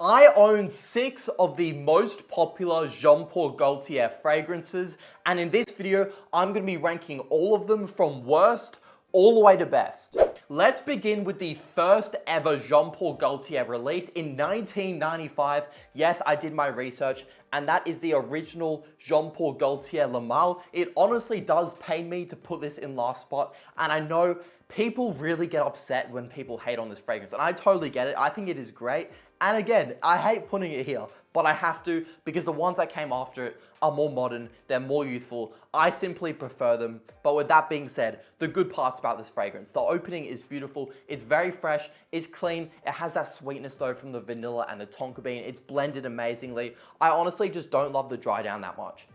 I own 6 of the most popular Jean Paul Gaultier fragrances, and in this video, I'm going to be ranking all of them from worst all the way to best. Let's begin with the first ever Jean Paul Gaultier release in 1995. Yes, I did my research, and that is the original Jean Paul Gaultier Le Male. It honestly does pain me to put this in last spot, and I know people really get upset when people hate on this fragrance, and I totally get it. I think it is great. And again, I hate putting it here, but I have to because the ones that came after it are more modern, they're more youthful. I simply prefer them. But with that being said, the good parts about this fragrance, the opening is beautiful, it's very fresh, it's clean, it has that sweetness though from the vanilla and the tonka bean, it's blended amazingly. I honestly just don't love the dry down that much.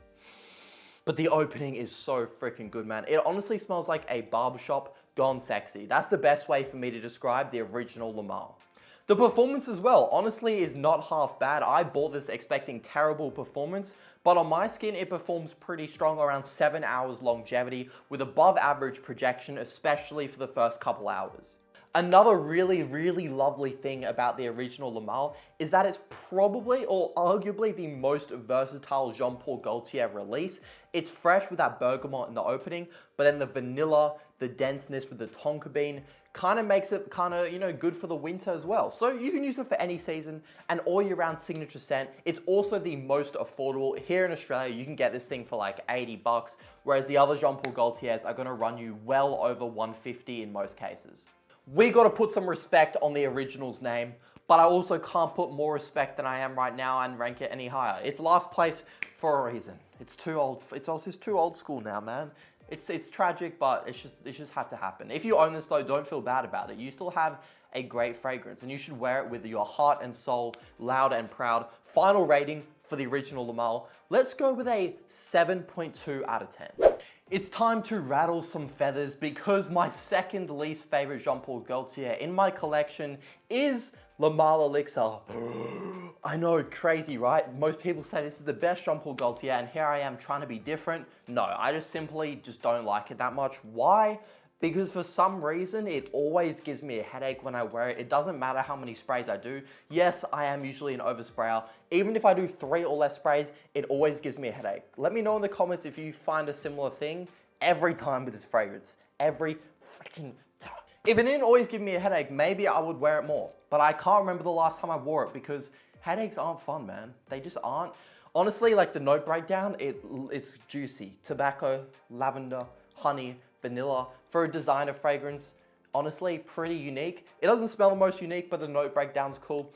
But the opening is so freaking good, man. It honestly smells like a barbershop gone sexy. That's the best way for me to describe the original Le Male. The performance as well, honestly, is not half bad. I bought this expecting terrible performance, but on my skin, it performs pretty strong, around 7 hours longevity with above average projection, especially for the first couple hours. Another really lovely thing about the original Le Male is that it's probably or arguably the most versatile Jean Paul Gaultier release. It's fresh with that bergamot in the opening, but then the vanilla, the denseness with the tonka bean, kind of makes it good for the winter as well. So you can use it for any season, and all year round signature scent. It's also the most affordable. Here in Australia, you can get this thing for like 80 bucks, whereas the other Jean Paul Gaultiers are gonna run you well over 150 in most cases. We gotta put some respect on the original's name, but I also can't put more respect than I am right now and rank it any higher. It's last place for a reason. It's too old. It's also too old school now, man. It's tragic, but it just had to happen. If you own this though, don't feel bad about it. You still have a great fragrance, and you should wear it with your heart and soul, loud and proud. Final rating for the original Le Male. Let's go with a 7.2 out of 10. It's time to rattle some feathers because my second least favorite Jean Paul Gaultier in my collection is the Male Elixir. I know, crazy, right? Most people say this is the best Jean Paul Gaultier, and here I am trying to be different. No, I just simply don't like it that much. Why? Because for some reason, it always gives me a headache when I wear it. It doesn't matter how many sprays I do. Yes, I am usually an oversprayer. Even if I do 3 or less sprays, it always gives me a headache. Let me know in the comments if you find a similar thing every time with this fragrance. Every freaking time. If it didn't always give me a headache, maybe I would wear it more. But I can't remember the last time I wore it because headaches aren't fun, man. They just aren't. Honestly, like the note breakdown, it's juicy. Tobacco, lavender, honey, vanilla. For a designer fragrance, honestly, pretty unique. It doesn't smell the most unique, but the note breakdown's cool.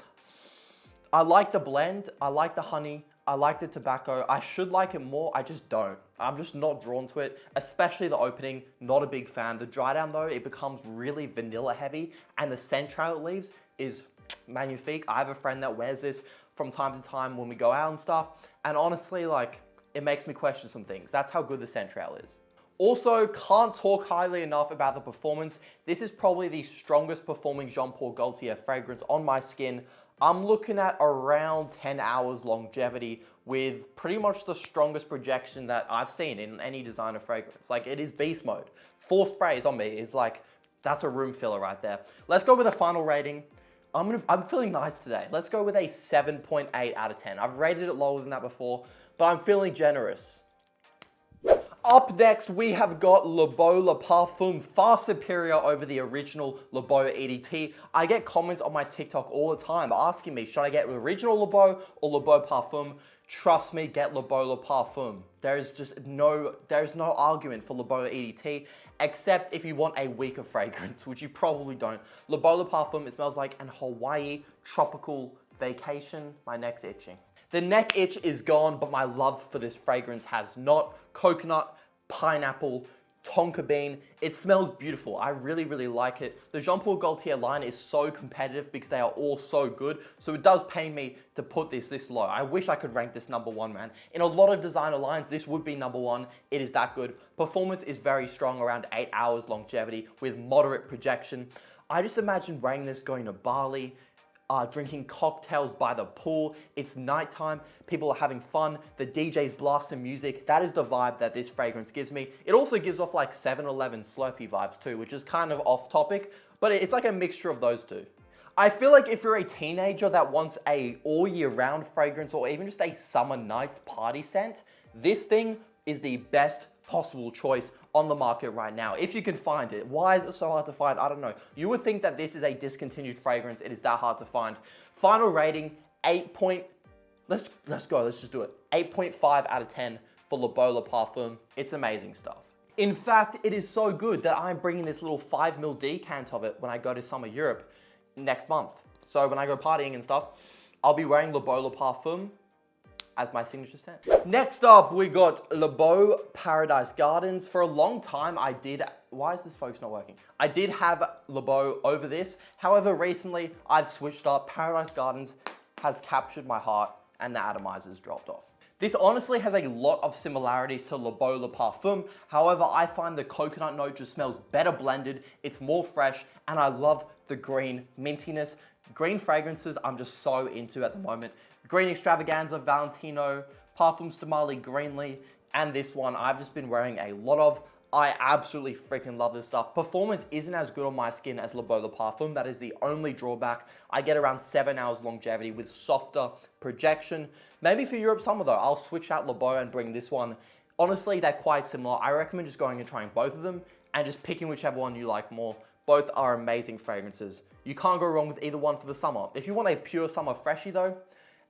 I like the blend, I like the honey, I like the tobacco. I should like it more, I just don't. I'm just not drawn to it, especially the opening, not a big fan. The dry down though, it becomes really vanilla heavy, and the scent trail it leaves is magnifique. I have a friend that wears this from time to time when we go out and stuff, and honestly, like, it makes me question some things. That's how good the scent trail is. Also, can't talk highly enough about the performance. This is probably the strongest performing Jean Paul Gaultier fragrance on my skin. I'm looking at around 10 hours longevity with pretty much the strongest projection that I've seen in any designer fragrance. Like, it is beast mode. 4 sprays on me is like, that's a room filler right there. Let's go with a final rating. I'm feeling nice today. Let's go with a 7.8 out of 10. I've rated it lower than that before, but I'm feeling generous. Up next, we have got Male Parfum, far superior over the original Beau EDT. I get comments on my TikTok all the time asking me, should I get the original Beau or Beau Parfum? Trust me, get Male Parfum. There's no argument for Beau EDT, except if you want a weaker fragrance, which you probably don't. Male Parfum, it smells like an Hawaii tropical vacation. My neck's itching. The neck itch is gone, but my love for this fragrance has not. Coconut, pineapple, tonka bean. It smells beautiful. I really like it. The Jean Paul Gaultier line is so competitive because they are all so good. So it does pain me to put this low. I wish I could rank this #1, man. In a lot of designer lines, this would be #1. It is that good. Performance is very strong, around 8 hours longevity with moderate projection. I just imagine wearing this going to Bali, drinking cocktails by the pool. It's nighttime, people are having fun, the DJ's blasting music. That is the vibe that this fragrance gives me. It also gives off like 7-Eleven Slurpee vibes too, which is kind of off topic, but it's like a mixture of those two. I feel like if you're a teenager that wants a all year round fragrance or even just a summer nights party scent, this thing is the best possible choice on the market right now, if you can find it. Why is it so hard to find? I don't know. You would think that this is a discontinued fragrance. It is that hard to find. Final rating, let's go, let's just do it. 8.5 out of 10 for Male Parfum. It's amazing stuff. In fact, it is so good that I'm bringing this little 5 ml decant of it when I go to summer Europe next month. So when I go partying and stuff, I'll be wearing Male Parfum as my signature scent. Next up, we got Beau Paradise Gardens. For a long time, why is this focus not working? I did have Beau over this. However, recently, I've switched up. Paradise Gardens has captured my heart and the atomizers dropped off. This honestly has a lot of similarities to Male Parfum. However, I find the coconut note just smells better blended. It's more fresh, and I love the green mintiness. Green fragrances I'm just so into at the moment. Green Extravaganza, Valentino, Parfum Stamali Greenly, and this one I've just been wearing a lot of. I absolutely freaking love this stuff. Performance isn't as good on my skin as Male Parfum. That is the only drawback. I get around 7 hours longevity with softer projection. Maybe for Europe summer though, I'll switch out Beau and bring this one. Honestly, they're quite similar. I recommend just going and trying both of them and just picking whichever one you like more. Both are amazing fragrances. You can't go wrong with either one for the summer. If you want a pure summer freshie though,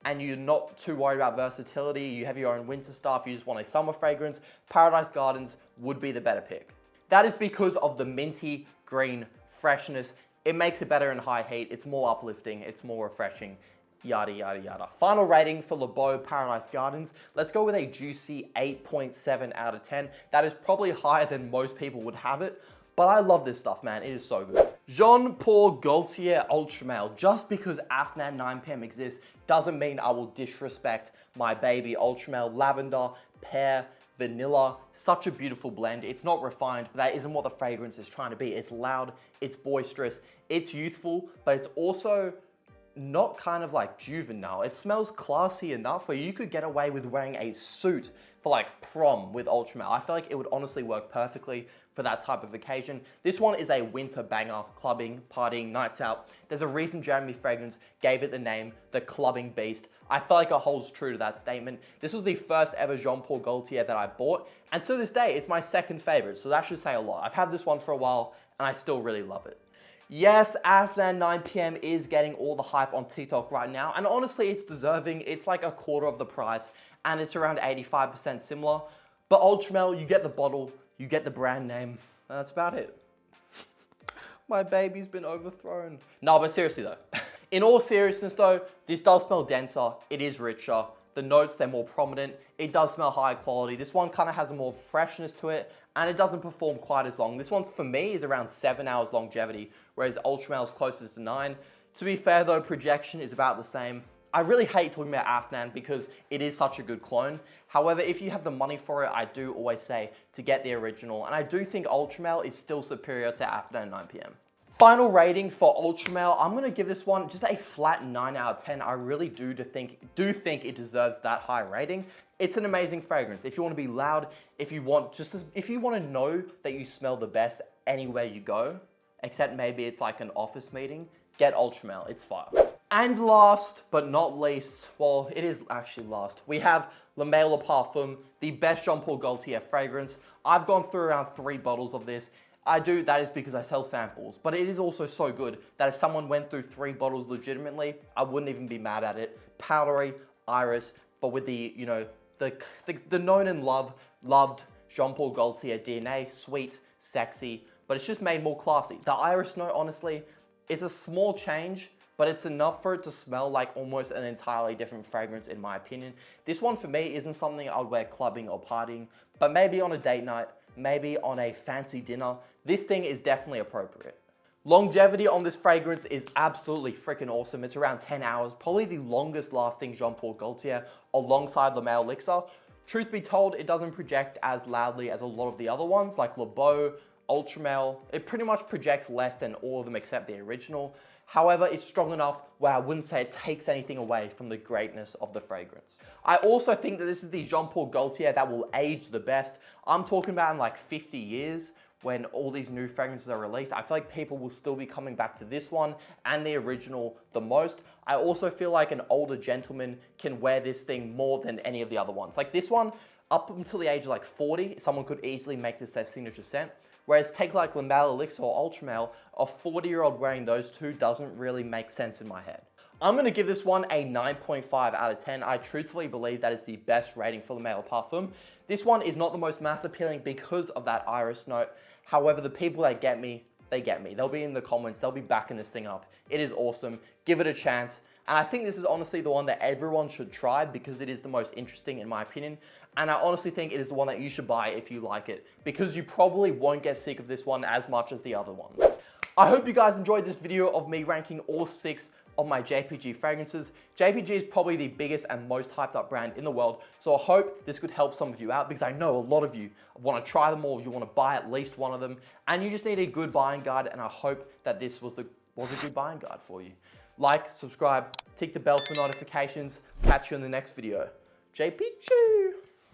and you're not too worried about versatility, you have your own winter stuff, you just want a summer fragrance, Paradise Gardens would be the better pick. That is because of the minty green freshness. It makes it better in high heat, it's more uplifting, it's more refreshing, yada, yada, yada. Final rating for Beau Paradise Gardens, let's go with a juicy 8.7 out of 10. That is probably higher than most people would have it, but I love this stuff, man. It is so good. Jean Paul Gaultier Ultra Male. Just because Afnan 9 PM exists doesn't mean I will disrespect my baby Ultra Male. Lavender, pear, vanilla. Such a beautiful blend. It's not refined, but that isn't what the fragrance is trying to be. It's loud, it's boisterous, it's youthful, but it's also not kind of like juvenile. It smells classy enough where you could get away with wearing a suit for like prom with Ultra Male. I feel like it would honestly work perfectly for that type of occasion. This one is a winter banger, clubbing, partying, nights out. There's a reason Jeremy Fragrance gave it the name, the clubbing beast. I feel like it holds true to that statement. This was the first ever Jean Paul Gaultier that I bought, and to this day, it's my second favorite, so that should say a lot. I've had this one for a while, and I still really love it. Yes, Afnan 9 PM is getting all the hype on TikTok right now, and honestly, it's deserving. It's like a quarter of the price, and it's around 85% similar. But Ultra Male, you get the bottle, you get the brand name, and that's about it. My baby's been overthrown. No, but seriously though. In all seriousness though, this does smell denser, it is richer. The notes, they're more prominent. It does smell higher quality. This one kind of has a more freshness to it, and it doesn't perform quite as long. This one, for me, is around 7 hours longevity, whereas Ultra Male is closest to 9. To be fair though, projection is about the same. I really hate talking about Afnan because it is such a good clone. However, if you have the money for it, I do always say to get the original, and I do think Ultra Male is still superior to Afnan 9 PM. Final rating for Ultra Male, I'm gonna give this one just a flat 9 out of 10. I really do think it deserves that high rating. It's an amazing fragrance. If you wanna be loud, if you wanna know that you smell the best anywhere you go, except maybe it's like an office meeting, get Ultra Male, it's fire. And last but not least, well, it is actually last, we have Male Parfum, the best Jean Paul Gaultier fragrance. I've gone through around 3 bottles of this. That is because I sell samples, but it is also so good that if someone went through 3 bottles legitimately, I wouldn't even be mad at it. Powdery, iris, but with the, you know, the known and loved Jean Paul Gaultier DNA, sweet, sexy, but it's just made more classy. The iris note, honestly, is a small change, but it's enough for it to smell like almost an entirely different fragrance in my opinion. This one for me isn't something I'd wear clubbing or partying, but maybe on a date night, maybe on a fancy dinner, this thing is definitely appropriate. Longevity on this fragrance is absolutely freaking awesome. It's around 10 hours, probably the longest lasting Jean Paul Gaultier alongside the Male Elixir. Truth be told, it doesn't project as loudly as a lot of the other ones like Beau, Ultra Male. It pretty much projects less than all of them except the original. However, it's strong enough where I wouldn't say it takes anything away from the greatness of the fragrance. I also think that this is the Jean Paul Gaultier that will age the best. I'm talking about in like 50 years, when all these new fragrances are released, I feel like people will still be coming back to this one and the original the most. I also feel like an older gentleman can wear this thing more than any of the other ones. Like this one, up until the age of like 40, someone could easily make this their signature scent. Whereas take like Male Elixir or Ultra Male, a 40-year-old wearing those two doesn't really make sense in my head. I'm gonna give this one a 9.5 out of 10. I truthfully believe that is the best rating for the Male Parfum. This one is not the most mass appealing because of that iris note. However, the people that get me, they get me. They'll be in the comments, they'll be backing this thing up. It is awesome, give it a chance. And I think this is honestly the one that everyone should try because it is the most interesting in my opinion. And I honestly think it is the one that you should buy if you like it because you probably won't get sick of this one as much as the other ones. I hope you guys enjoyed this video of me ranking all 6 of my JPG fragrances. JPG is probably the biggest and most hyped up brand in the world, so I hope this could help some of you out because I know a lot of you want to try them all, you want to buy at least one of them, and you just need a good buying guide, and I hope that this was a good buying guide for you. Like, subscribe, tick the bell for notifications. Catch you in the next video. JPG!